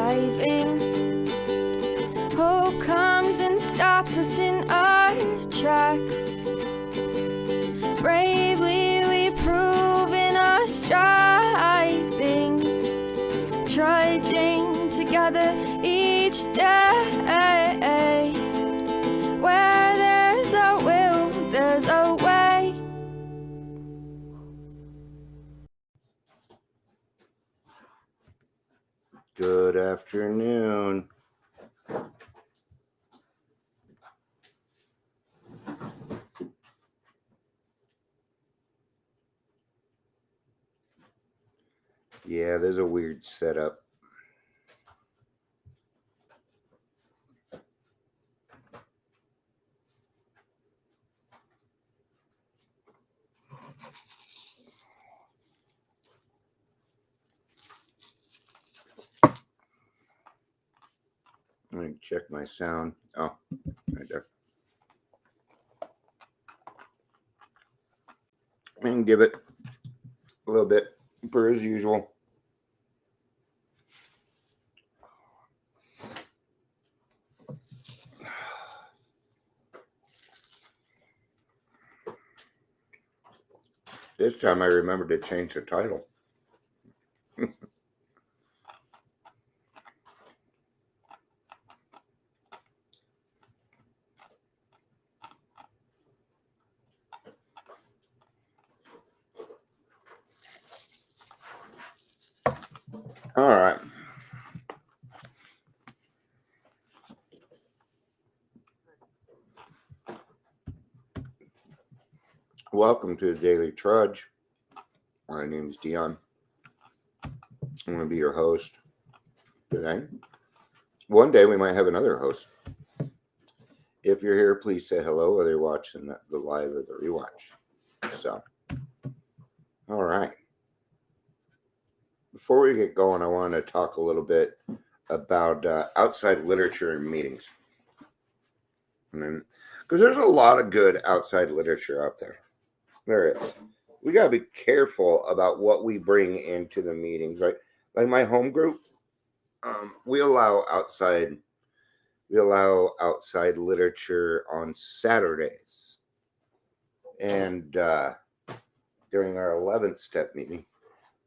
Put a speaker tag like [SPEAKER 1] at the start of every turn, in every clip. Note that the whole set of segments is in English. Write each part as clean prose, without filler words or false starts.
[SPEAKER 1] driving. Hope comes and stops us in our tracks. Bravely we prove in our striving, trudging together each day. Where there's a will, there's a way.
[SPEAKER 2] Good afternoon. Yeah, there's a weird setup. Let me check my sound. Oh, right there. And give it a little bit per as usual. This time I remembered to change the title. All right. Welcome to the Daily Trudge. My name is Dion. I'm going to be your host today. One day we might have another host. If you're here, please say hello, whether you're watching the live or the rewatch. So, all right. Before we get going, I want to talk a little bit about outside literature and meetings. Because there's a lot of good outside literature out there. There is. We got to be careful about what we bring into the meetings. Like my home group, we allow outside literature on Saturdays. And during our 11th step meeting.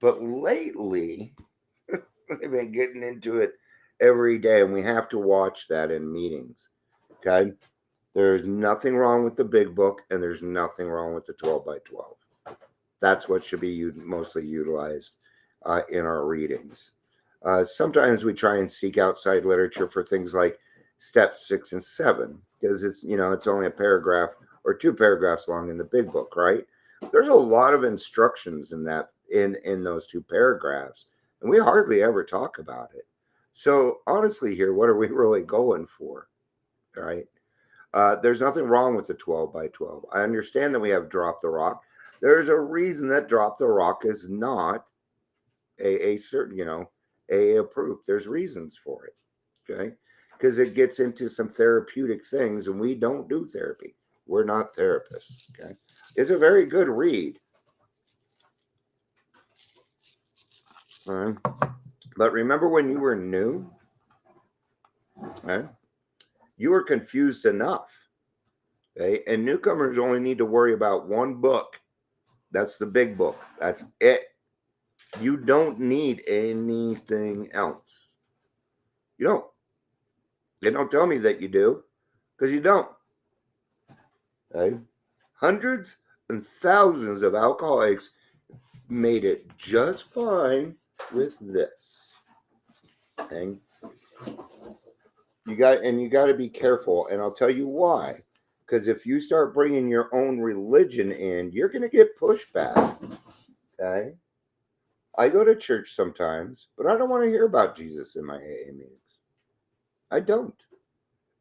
[SPEAKER 2] But lately, they've been getting into it every day, and we have to watch that in meetings. Okay? There's nothing wrong with the big book, and there's nothing wrong with the 12 by 12. That's what should be mostly utilized in our readings. Sometimes we try and seek outside literature for things like steps 6 and 7, because it's only a paragraph or 2 paragraphs long in the big book, right? There's a lot of instructions in that in those 2 paragraphs, and we hardly ever talk about it. So honestly here, what are we really going for? All right. There's nothing wrong with the 12 by 12. I understand that we have Drop the Rock. There's a reason that Drop the Rock is not a certain, AA approved. There's reasons for it. Okay. Because it gets into some therapeutic things, and we don't do therapy. We're not therapists. Okay. It's a very good read. But remember when you were new? You were confused enough. Okay? And newcomers only need to worry about one book. That's the big book. That's it. You don't need anything else. You don't. They don't tell me that you do, because you don't. Okay? Hundreds and thousands of alcoholics made it just fine with this. Okay? You got to be careful, and I'll tell you why. Because if you start bringing your own religion in, you're going to get pushback. Okay? I go to church sometimes, but I don't want to hear about Jesus in my AA meetings. I don't.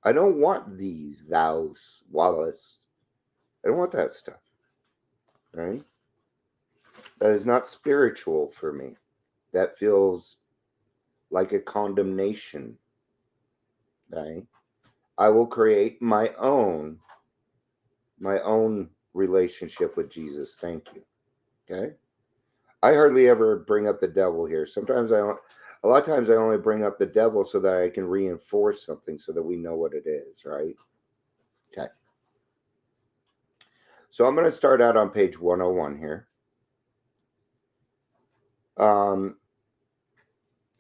[SPEAKER 2] I don't want these thous, Wallace. I don't want that stuff. Right? That is not spiritual for me. That feels like a condemnation. Okay? I will create my own relationship with Jesus. Thank you. Okay? I hardly ever bring up the devil here. Sometimes A lot of times I only bring up the devil so that I can reinforce something so that we know what it is, right? Okay. So I'm going to start out on page 101 here.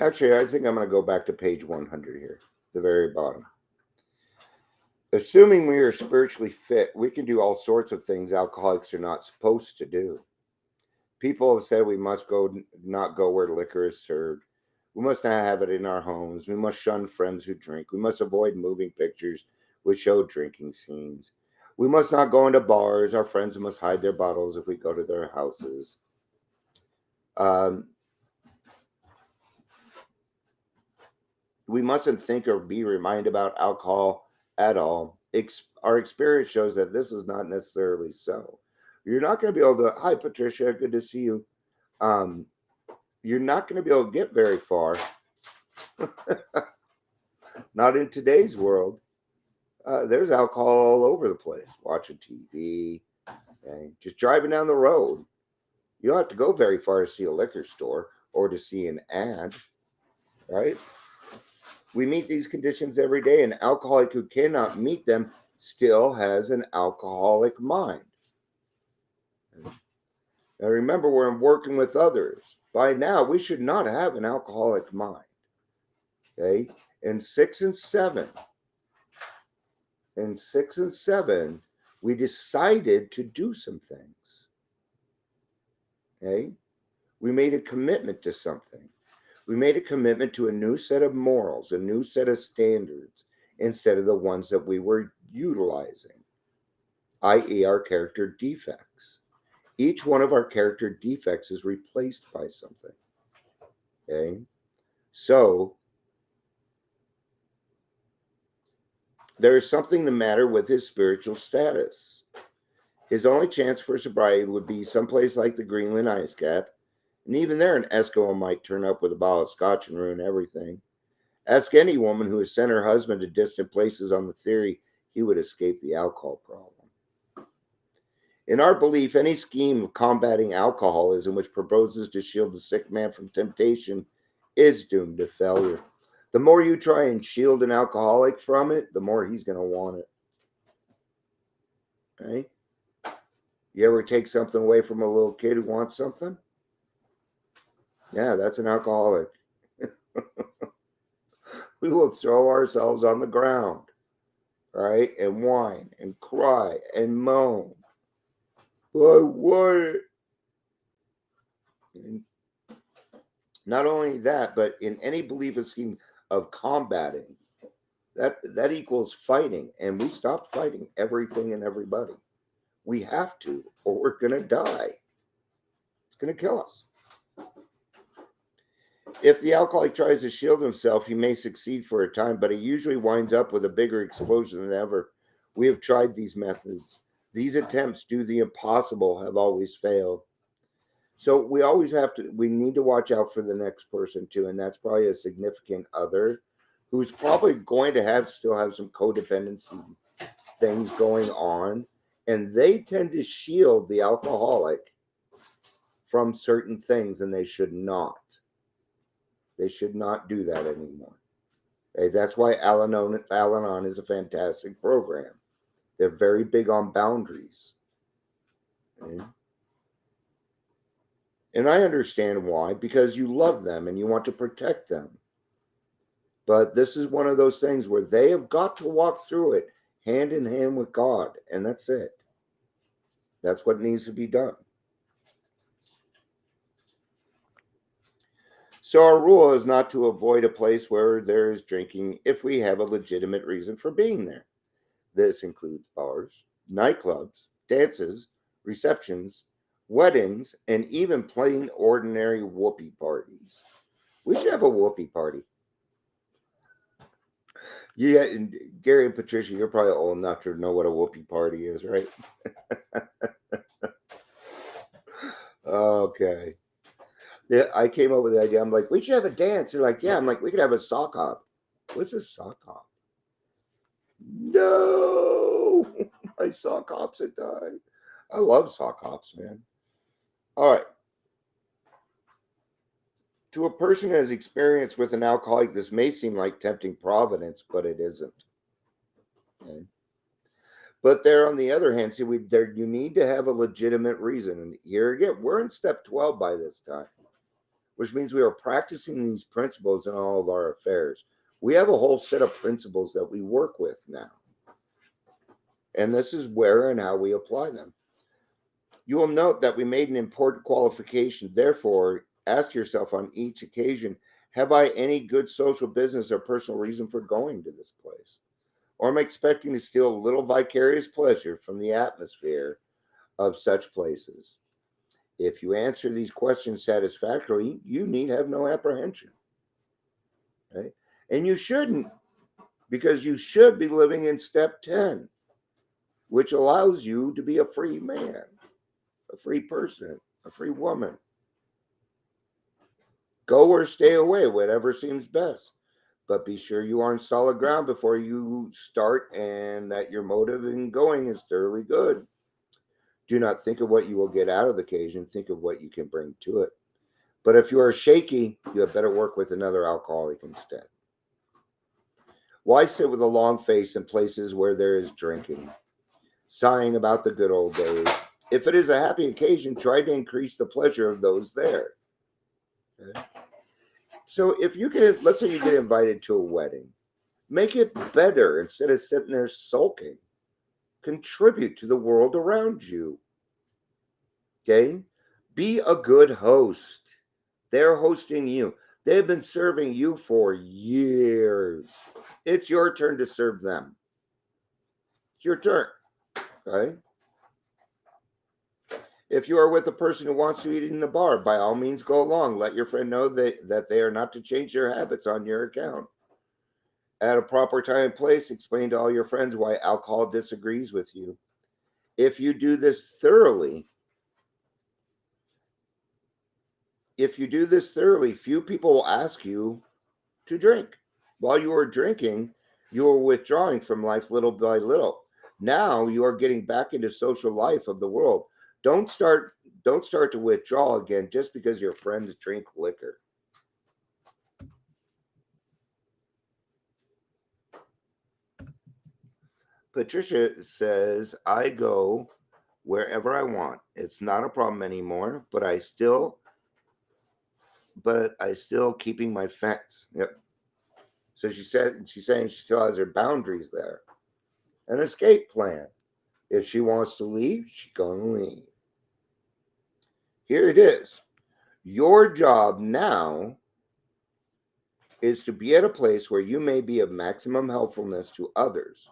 [SPEAKER 2] Actually, I think I'm going to go back to page 100 here, the very bottom. Assuming we are spiritually fit, we can do all sorts of things alcoholics are not supposed to do. People have said we must not go where liquor is served. We must not have it in our homes. We must shun friends who drink. We must avoid moving pictures which show drinking scenes. We must not go into bars. Our friends must hide their bottles if we go to their houses. We mustn't think or be reminded about alcohol at all. Our experience shows that this is not necessarily so. You're not going to be able to, hi, Patricia, good to see you. You're not going to be able to get very far. Not in today's world. There's alcohol all over the place. Watching TV, okay? Just driving down the road. You don't have to go very far to see a liquor store or to see an ad, right? We meet these conditions every day. An alcoholic who cannot meet them still has an alcoholic mind. Now remember, we're working with others. By now, we should not have an alcoholic mind. Okay? In 6 and 7, we decided to do some things. Okay? We made a commitment to something. We made a commitment to a new set of morals, a new set of standards, instead of the ones that we were utilizing, i.e., our character defects. Each one of our character defects is replaced by something. Okay? So, there is something the matter with his spiritual status. His only chance for sobriety would be someplace like the Greenland ice cap, and even there, an Eskimo might turn up with a bottle of scotch and ruin everything. Ask any woman who has sent her husband to distant places on the theory he would escape the alcohol problem. In our belief, any scheme of combating alcoholism which proposes to shield the sick man from temptation is doomed to failure. The more you try and shield an alcoholic from it, the more he's going to want it. Okay? You ever take something away from a little kid who wants something? Yeah, that's an alcoholic. We will throw ourselves on the ground, right? And whine and cry and moan. I want it. And not only that, but in any belief scheme of combating, that equals fighting. And we stopped fighting everything and everybody. We have to, or we're going to die. It's going to kill us. If the alcoholic tries to shield himself, he may succeed for a time, but he usually winds up with a bigger explosion than ever. We have tried these methods. These attempts to do the impossible have always failed. So we need to watch out for the next person too, and that's probably a significant other who's probably going to still have some codependency things going on, and they tend to shield the alcoholic from certain things, and they should not. They should not do that anymore. Okay, that's why Al-Anon is a fantastic program. They're very big on boundaries. Okay? And I understand why, because you love them and you want to protect them. But this is one of those things where they have got to walk through it hand in hand with God, and that's it. That's what needs to be done. So our rule is not to avoid a place where there is drinking if we have a legitimate reason for being there. This includes bars, nightclubs, dances, receptions, weddings, and even plain ordinary whoopee parties. We should have a whoopee party. Yeah, and Gary and Patricia, you're probably old enough to know what a whoopee party is, right? Okay. Yeah, I came up with the idea. I'm like, we should have a dance. They're like, yeah. I'm like, we could have a sock hop. What's a sock hop? No, my sock hops had died. I love sock hops, man. All right. To a person who has experience with an alcoholic, this may seem like tempting providence, but it isn't. Okay? But there, on the other hand, see, you need to have a legitimate reason. And here again, we're in step 12 by this time, which means we are practicing these principles in all of our affairs. We have a whole set of principles that we work with now. And this is where and how we apply them. You will note that we made an important qualification. Therefore, ask yourself on each occasion, have I any good social business or personal reason for going to this place? Or am I expecting to steal a little vicarious pleasure from the atmosphere of such places? If you answer these questions satisfactorily, you need have no apprehension. Okay? And you shouldn't, because you should be living in step 10, which allows you to be a free man, a free person, a free woman. Go or stay away, whatever seems best. But be sure you are on solid ground before you start and that your motive in going is thoroughly good. Do not think of what you will get out of the occasion, think of what you can bring to it. But if you are shaky, you had better work with another alcoholic instead. Why sit with a long face in places where there is drinking, sighing about the good old days? If it is a happy occasion, try to increase the pleasure of those there. Okay? So if you can, let's say you get invited to a wedding, make it better instead of sitting there sulking. Contribute to the world around you. Okay? Be a good host. They're hosting you. They've been serving you for years. It's your turn to serve them. It's your turn. Okay? If you are with a person who wants to eat in the bar, by all means go along. Let your friend know that they are not to change their habits on your account. At a proper time and place, explain to all your friends why alcohol disagrees with you. If you do this thoroughly, few people will ask you to drink. While you are drinking, you are withdrawing from life little by little. Now you are getting back into social life of the world. Don't start to withdraw again just because your friends drink liquor. Patricia says, I go wherever I want. It's not a problem anymore, but I still keeping my fence. Yep. So she's saying she still has her boundaries there. An escape plan. If she wants to leave, she's gonna leave. Here it is. Your job now is to be at a place where you may be of maximum helpfulness to others.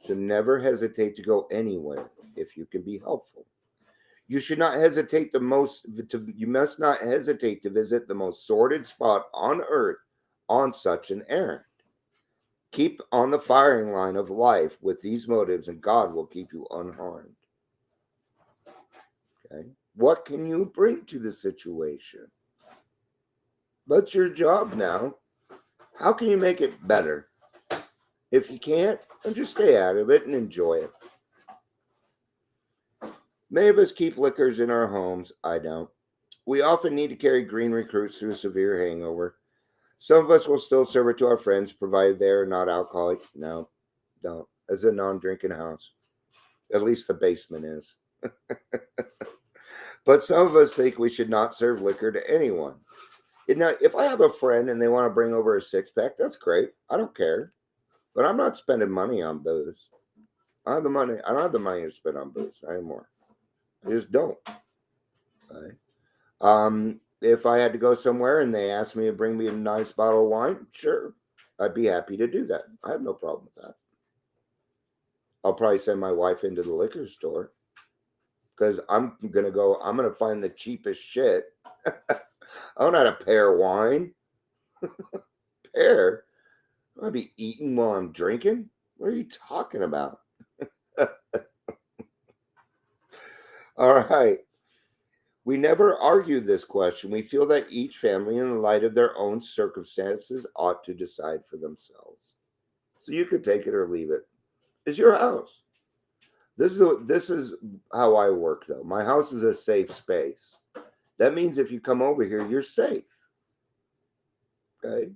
[SPEAKER 2] So never hesitate to go anywhere if you can be helpful. You should not hesitate you must not hesitate to visit the most sordid spot on earth on such an errand. Keep on the firing line of life with these motives, and God will keep you unharmed. Okay? What can you bring to the situation? That's your job now. How can you make it better? If you can't, then just stay out of it and enjoy it. Many of us keep liquors in our homes. I don't. We often need to carry green recruits through a severe hangover. Some of us will still serve it to our friends, provided they are not alcoholic. No, don't. As a non-drinking house. At least the basement is. But some of us think we should not serve liquor to anyone. Now, if I have a friend and they want to bring over a six-pack, that's great. I don't care. But I'm not spending money on booze. I don't have the money to spend on booze anymore. I just don't. Okay? If I had to go somewhere and they asked me to bring me a nice bottle of wine, sure. I'd be happy to do that. I have no problem with that. I'll probably send my wife into the liquor store because I'm going to find the cheapest shit. I don't know how to pair wine. Pair? I'll be eating while I'm drinking? What are you talking about? All right. We never argue this question. We feel that each family, in the light of their own circumstances, ought to decide for themselves. So you could take it or leave it. It's your house. This is how I work, though. My house is a safe space. That means if you come over here, you're safe. Okay.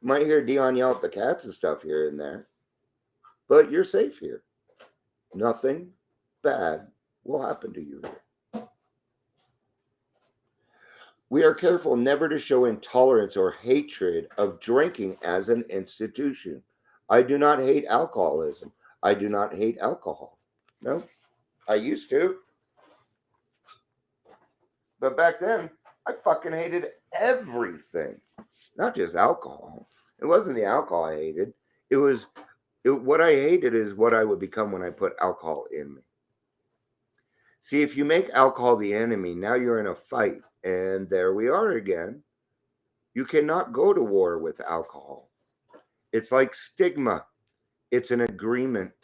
[SPEAKER 2] You might hear Dion yell at the cats and stuff here and there, but you're safe here. Nothing bad will happen to you here. We are careful never to show intolerance or hatred of drinking as an institution. I do not hate alcoholism. I do not hate alcohol. No, I used to. But back then, I fucking hated everything, not just alcohol. It wasn't the alcohol I hated. What I hated is what I would become when I put alcohol in me. See, if you make alcohol the enemy, now you're in a fight. And there we are again. You cannot go to war with alcohol. It's like stigma. It's an agreement.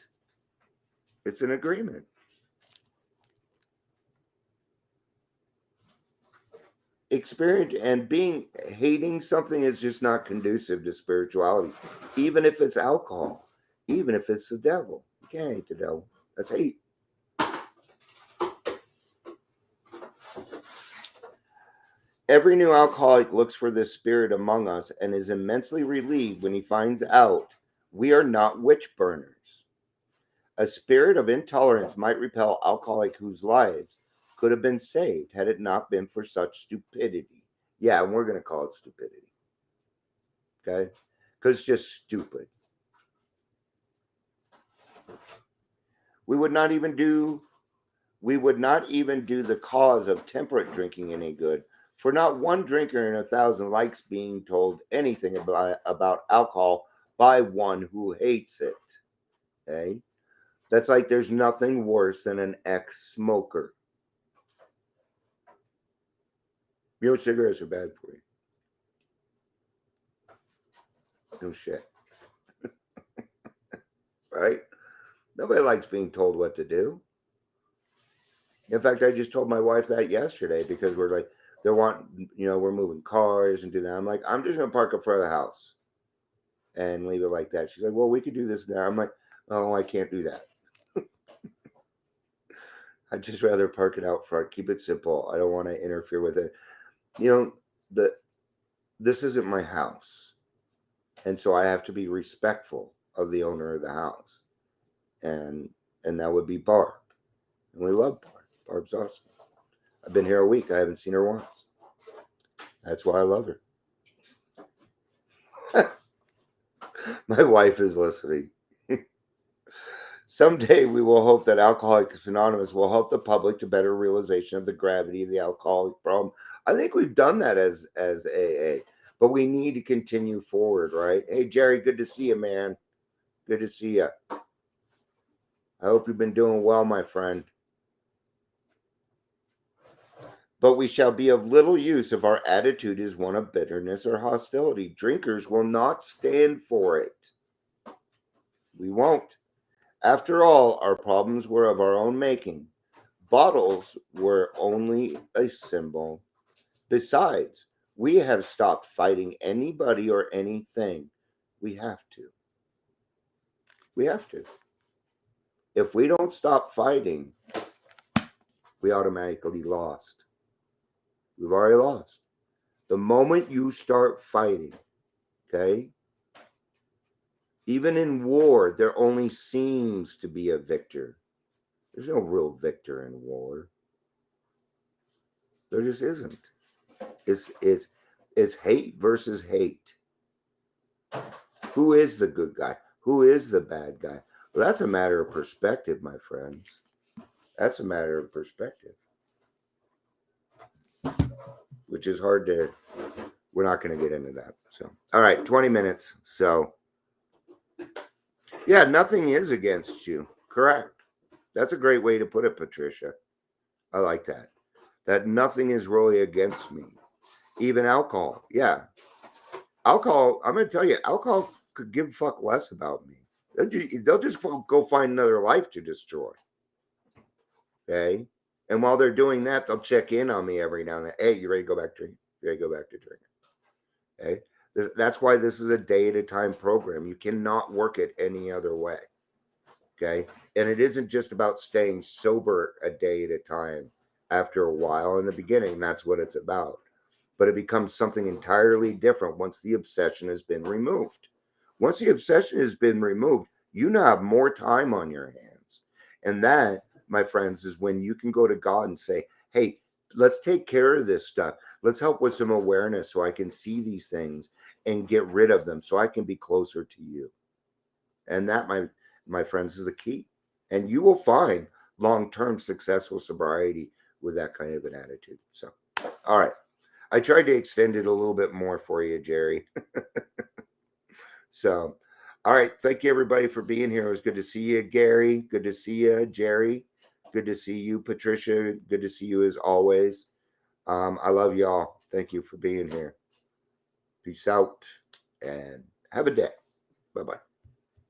[SPEAKER 2] It's an agreement. Experience and hating something is just not conducive to spirituality, even if it's alcohol, even if it's the devil. You can't hate the devil. That's hate. Every new alcoholic looks for this spirit among us and is immensely relieved when he finds out we are not witch burners. A spirit of intolerance might repel alcoholics whose lives could have been saved had it not been for such stupidity. Yeah, and we're going to call it stupidity. Okay? Because it's just stupid. We would not even do the cause of temperate drinking any good, for not one drinker in 1,000 likes being told anything about alcohol by one who hates it. Okay? That's like there's nothing worse than an ex-smoker. You know, cigarettes are bad for you. No shit. Right? Nobody likes being told what to do. In fact, I just told my wife that yesterday because we're like, we're moving cars and do that. I'm like, I'm just going to park up front of the house and leave it like that. She's like, well, we could do this now. I'm like, oh, I can't do that. I'd just rather park it out front, keep it simple. I don't want to interfere with it. You know, this isn't my house. And so I have to be respectful of the owner of the house. And that would be Barb. And we love Barb. Barb's awesome. I've been here a week. I haven't seen her once. That's why I love her. My wife is listening. Someday we will hope that Alcoholics Anonymous will help the public to better realization of the gravity of the alcoholic problem. I think we've done that as AA, but we need to continue forward, right? Hey, Jerry, good to see you, man. Good to see you. I hope you've been doing well, my friend. But we shall be of little use if our attitude is one of bitterness or hostility. Drinkers will not stand for it. We won't. After all, our problems were of our own making. Bottles were only a symbol. Besides, we have stopped fighting anybody or anything. We have to. We have to. If we don't stop fighting, we automatically lost. We've already lost. The moment you start fighting, okay? Even in war, there only seems to be a victor. There's no real victor in war. There just isn't. It's hate versus hate. Who is the good guy? Who is the bad guy? Well, that's a matter of perspective, my friends. That's a matter of perspective. Which is hard to, we're not going to get into that. So, all right, 20 minutes. So, yeah, nothing is against you. Correct. That's a great way to put it, Patricia. I like that. That nothing is really against me. Even alcohol. Yeah. Alcohol, I'm going to tell you, alcohol could give a fuck less about me. They'll just go find another life to destroy. Okay? And while they're doing that, they'll check in on me every now and then. Hey, you ready to go back drinking? You ready to go back to drinking? Okay? That's why this is a day-at-a-time program. You cannot work it any other way. Okay? And it isn't just about staying sober a day at a time after a while. In the beginning, that's what it's about. but it becomes something entirely different once the obsession has been removed. Once the obsession has been removed, you now have more time on your hands. And that, my friends, is when you can go to God and say, hey, let's take care of this stuff. Let's help with some awareness so I can see these things and get rid of them so I can be closer to you. And that, my friends, is the key. And you will find long-term successful sobriety with that kind of an attitude. So, all right. I tried to extend it a little bit more for you, Jerry. So, all right. Thank you, everybody, for being here. It was good to see you, Gary. Good to see you, Jerry. Good to see you, Patricia. Good to see you as always. I love y'all. Thank you for being here. Peace out and have a day. Bye bye.